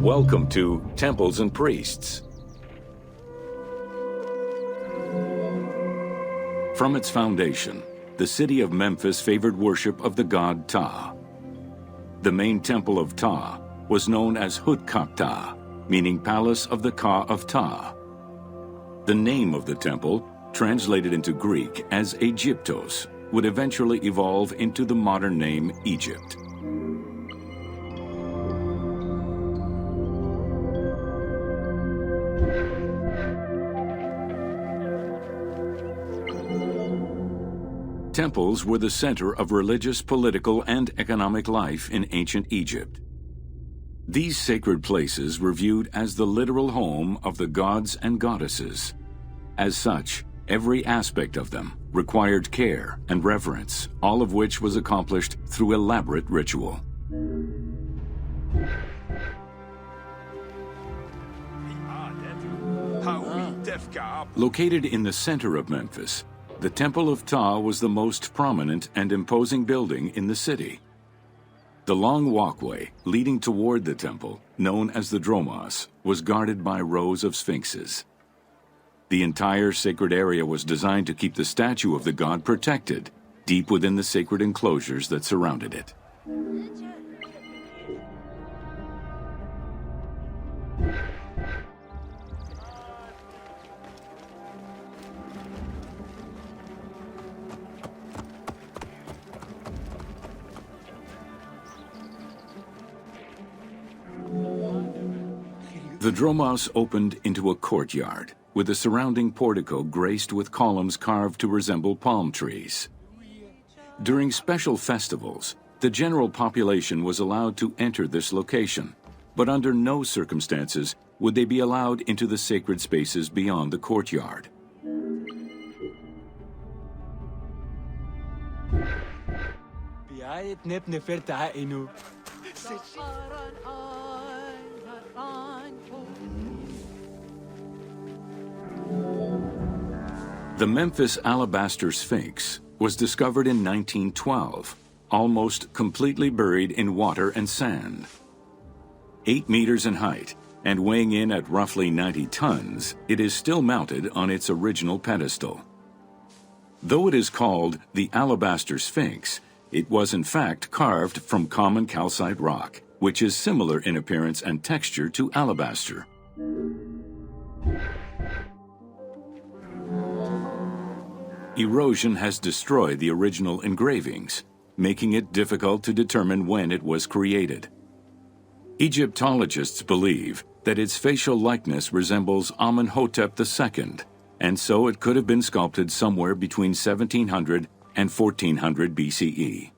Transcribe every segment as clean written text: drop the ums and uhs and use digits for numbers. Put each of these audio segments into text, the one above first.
Welcome to Temples and Priests. From its foundation, the city of Memphis favored worship of the god Ptah. The main temple of Ptah was known as Hutkaptah, meaning Palace of the Ka of Ptah. The name of the temple, translated into Greek as Aegyptos, would eventually evolve into the modern name Egypt. Temples were the center of religious, political, and economic life in ancient Egypt. These sacred places were viewed as the literal home of the gods and goddesses. As such, every aspect of them required care and reverence, all of which was accomplished through elaborate ritual. Located in the center of Memphis, the Temple of Ptah was the most prominent and imposing building in the city. The long walkway leading toward the temple, known as the Dromos, was guarded by rows of sphinxes. The entire sacred area was designed to keep the statue of the god protected, deep within the sacred enclosures that surrounded it. The Dromos opened into a courtyard, with the surrounding portico graced with columns carved to resemble palm trees. During special festivals, the general population was allowed to enter this location, but under no circumstances would they be allowed into the sacred spaces beyond the courtyard. The Memphis Alabaster Sphinx was discovered in 1912, almost completely buried in water and sand. 8 meters in height and weighing in at roughly 90 tons, it is still mounted on its original pedestal. Though it is called the Alabaster Sphinx, it was in fact carved from common calcite rock, which is similar in appearance and texture to alabaster. Erosion has destroyed the original engravings, making it difficult to determine when it was created. Egyptologists believe that its facial likeness resembles Amenhotep II, and so it could have been sculpted somewhere between 1700 and 1400 BCE.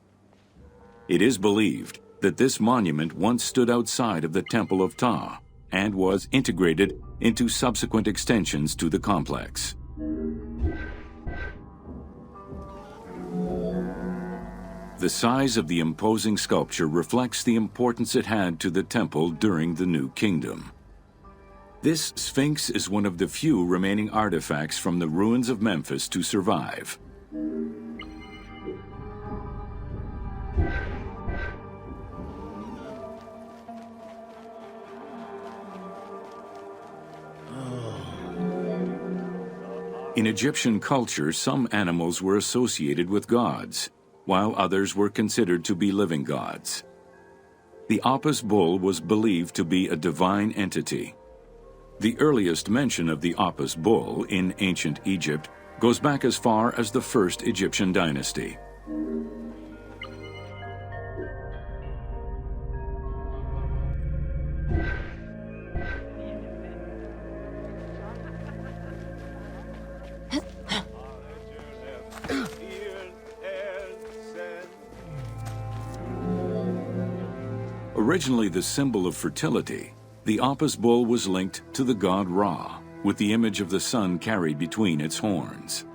It is believed that this monument once stood outside of the Temple of Ptah and was integrated into subsequent extensions to the complex. The size of the imposing sculpture reflects the importance it had to the temple during the New Kingdom. This Sphinx is one of the few remaining artifacts from the ruins of Memphis to survive. In Egyptian culture, some animals were associated with gods, while others were considered to be living gods. The Apis bull was believed to be a divine entity. The earliest mention of the Apis bull in ancient Egypt goes back as far as the first Egyptian dynasty. Originally the symbol of fertility, the Apis bull was linked to the god Ra, with the image of the sun carried between its horns.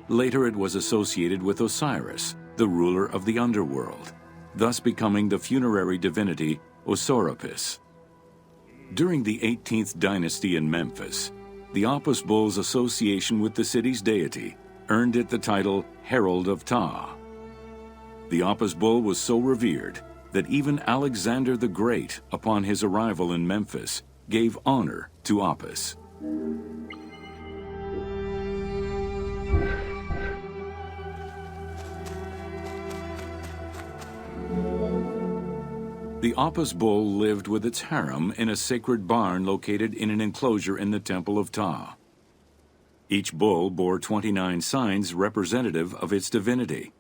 Later it was associated with Osiris, the ruler of the underworld, thus becoming the funerary divinity Osorapis. During the 18th dynasty in Memphis, the Apis bull's association with the city's deity earned it the title Herald of Ptah. The Apis bull was so revered that even Alexander the Great, upon his arrival in Memphis, gave honor to Apis. The Apis bull lived with its harem in a sacred barn located in an enclosure in the Temple of Ptah. Each bull bore 29 signs representative of its divinity.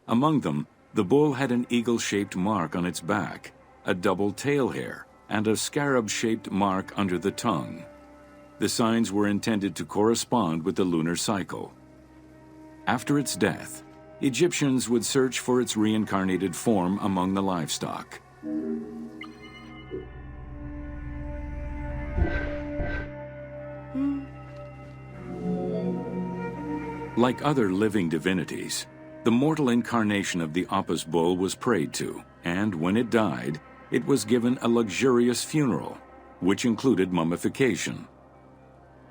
Among them, the bull had an eagle-shaped mark on its back, a double tail hair, and a scarab-shaped mark under the tongue. The signs were intended to correspond with the lunar cycle. After its death, Egyptians would search for its reincarnated form among the livestock. Like other living divinities, the mortal incarnation of the Apis bull was prayed to, and when it died, it was given a luxurious funeral, which included mummification.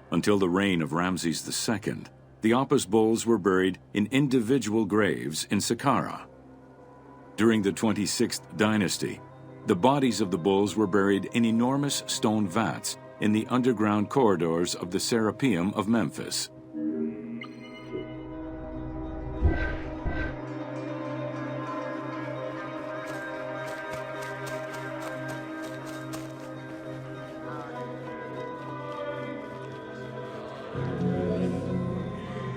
Until the reign of Ramses II, the Apis bulls were buried in individual graves in Saqqara. During the 26th dynasty, the bodies of the bulls were buried in enormous stone vats in the underground corridors of the Serapeum of Memphis.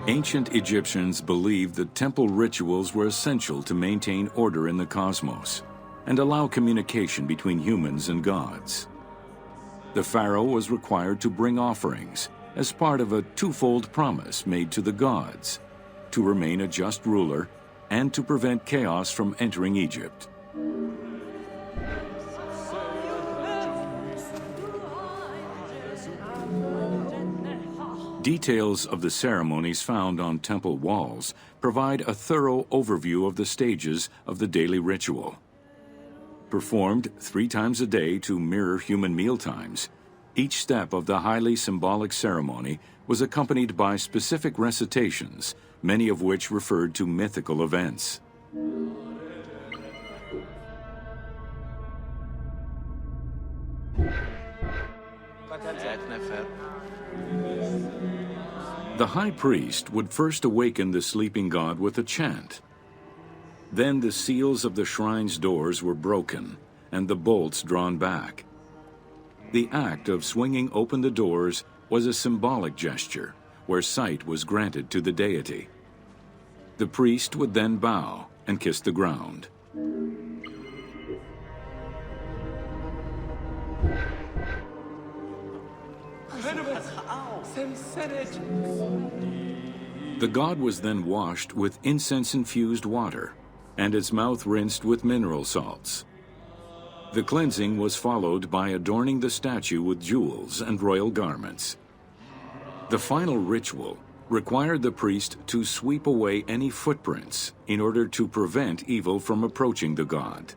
Ancient Egyptians believed that temple rituals were essential to maintain order in the cosmos and allow communication between humans and gods. The pharaoh was required to bring offerings as part of a twofold promise made to the gods, to remain a just ruler and to prevent chaos from entering Egypt. Details of the ceremonies found on temple walls provide a thorough overview of the stages of the daily ritual. Performed 3 times a day to mirror human mealtimes, each step of the highly symbolic ceremony was accompanied by specific recitations, many of which referred to mythical events. The high priest would first awaken the sleeping god with a chant. Then the seals of the shrine's doors were broken and the bolts drawn back. The act of swinging open the doors was a symbolic gesture where sight was granted to the deity. The priest would then bow and kiss the ground. The god was then washed with incense-infused water, and its mouth rinsed with mineral salts. The cleansing was followed by adorning the statue with jewels and royal garments. The final ritual required the priest to sweep away any footprints in order to prevent evil from approaching the god.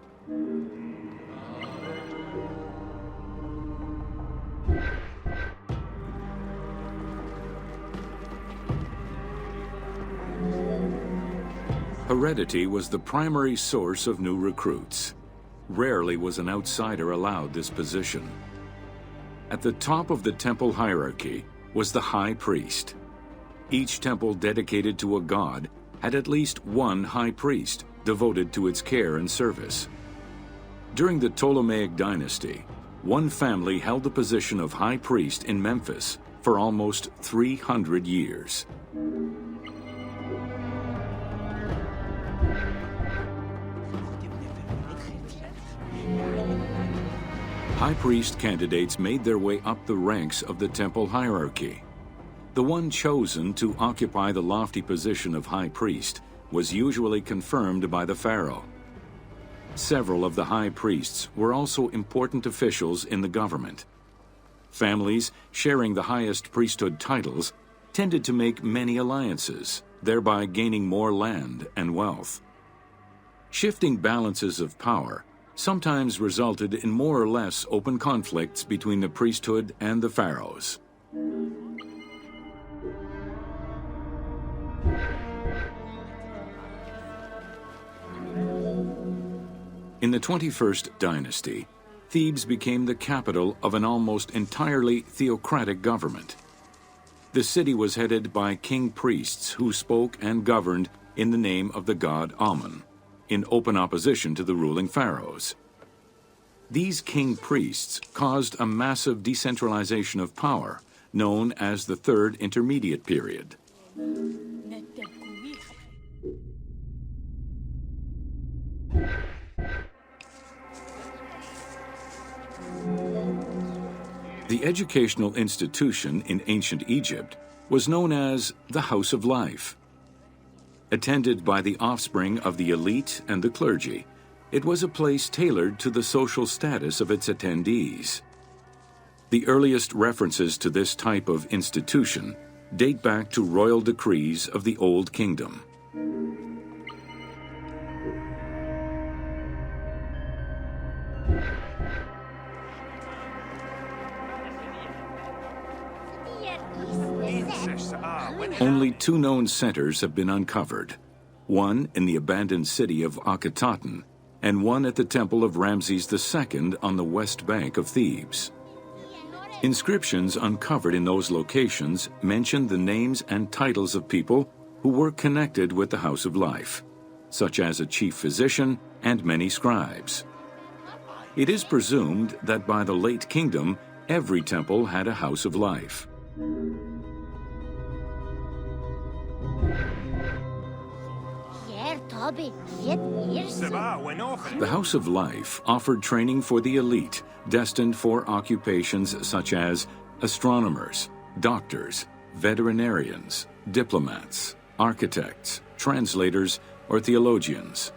Heredity was the primary source of new recruits. Rarely was an outsider allowed this position. At the top of the temple hierarchy was the high priest. Each temple dedicated to a god had at least one high priest devoted to its care and service. During the Ptolemaic dynasty, one family held the position of high priest in Memphis for almost 300 years. High priest candidates made their way up the ranks of the temple hierarchy. The one chosen to occupy the lofty position of high priest was usually confirmed by the pharaoh. Several of the high priests were also important officials in the government. Families sharing the highest priesthood titles tended to make many alliances, thereby gaining more land and wealth. Shifting balances of power sometimes resulted in more or less open conflicts between the priesthood and the pharaohs. In the 21st dynasty, Thebes became the capital of an almost entirely theocratic government. The city was headed by king priests who spoke and governed in the name of the god Amun, in open opposition to the ruling pharaohs. These king priests caused a massive decentralization of power, known as the Third Intermediate Period. The educational institution in ancient Egypt was known as the House of Life. Attended by the offspring of the elite and the clergy, it was a place tailored to the social status of its attendees. The earliest references to this type of institution date back to royal decrees of the Old Kingdom. Only two known centers have been uncovered, one in the abandoned city of Akhetaten and one at the temple of Ramses II on the west bank of Thebes. Inscriptions uncovered in those locations mention the names and titles of people who were connected with the House of Life, such as a chief physician and many scribes. It is presumed that by the late kingdom, every temple had a House of Life. The House of Life offered training for the elite, destined for occupations such as astronomers, doctors, veterinarians, diplomats, architects, translators, or theologians.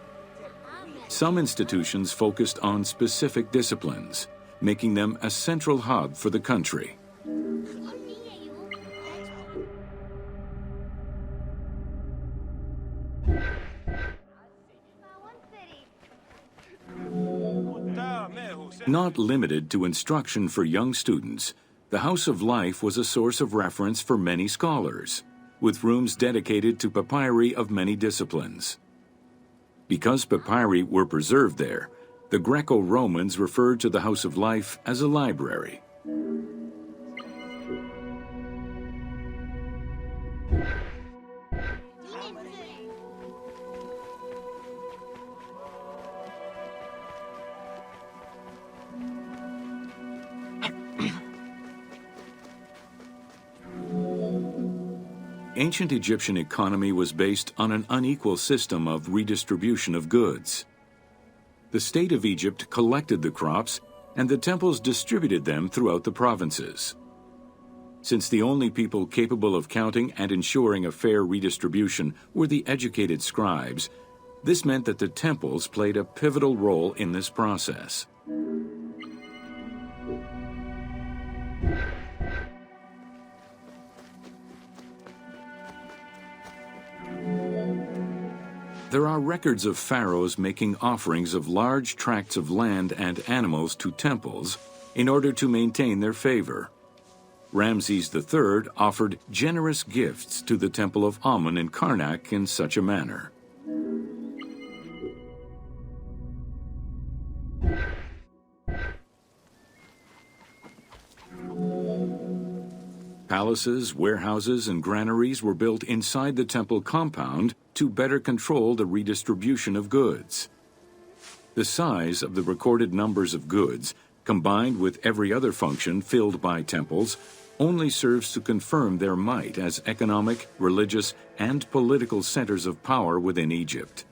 Some institutions focused on specific disciplines, making them a central hub for the country. Not limited to instruction for young students, the House of Life was a source of reference for many scholars, with rooms dedicated to papyri of many disciplines. Because papyri were preserved there, the Greco-Romans referred to the House of Life as a library. Ancient Egyptian economy was based on an unequal system of redistribution of goods. The state of Egypt collected the crops, and the temples distributed them throughout the provinces. Since the only people capable of counting and ensuring a fair redistribution were the educated scribes, this meant that the temples played a pivotal role in this process. There are records of pharaohs making offerings of large tracts of land and animals to temples in order to maintain their favor. Ramses III offered generous gifts to the temple of Amun in Karnak in such a manner. Palaces, warehouses, and granaries were built inside the temple compound to better control the redistribution of goods. The size of the recorded numbers of goods, combined with every other function filled by temples, only serves to confirm their might as economic, religious, and political centers of power within Egypt.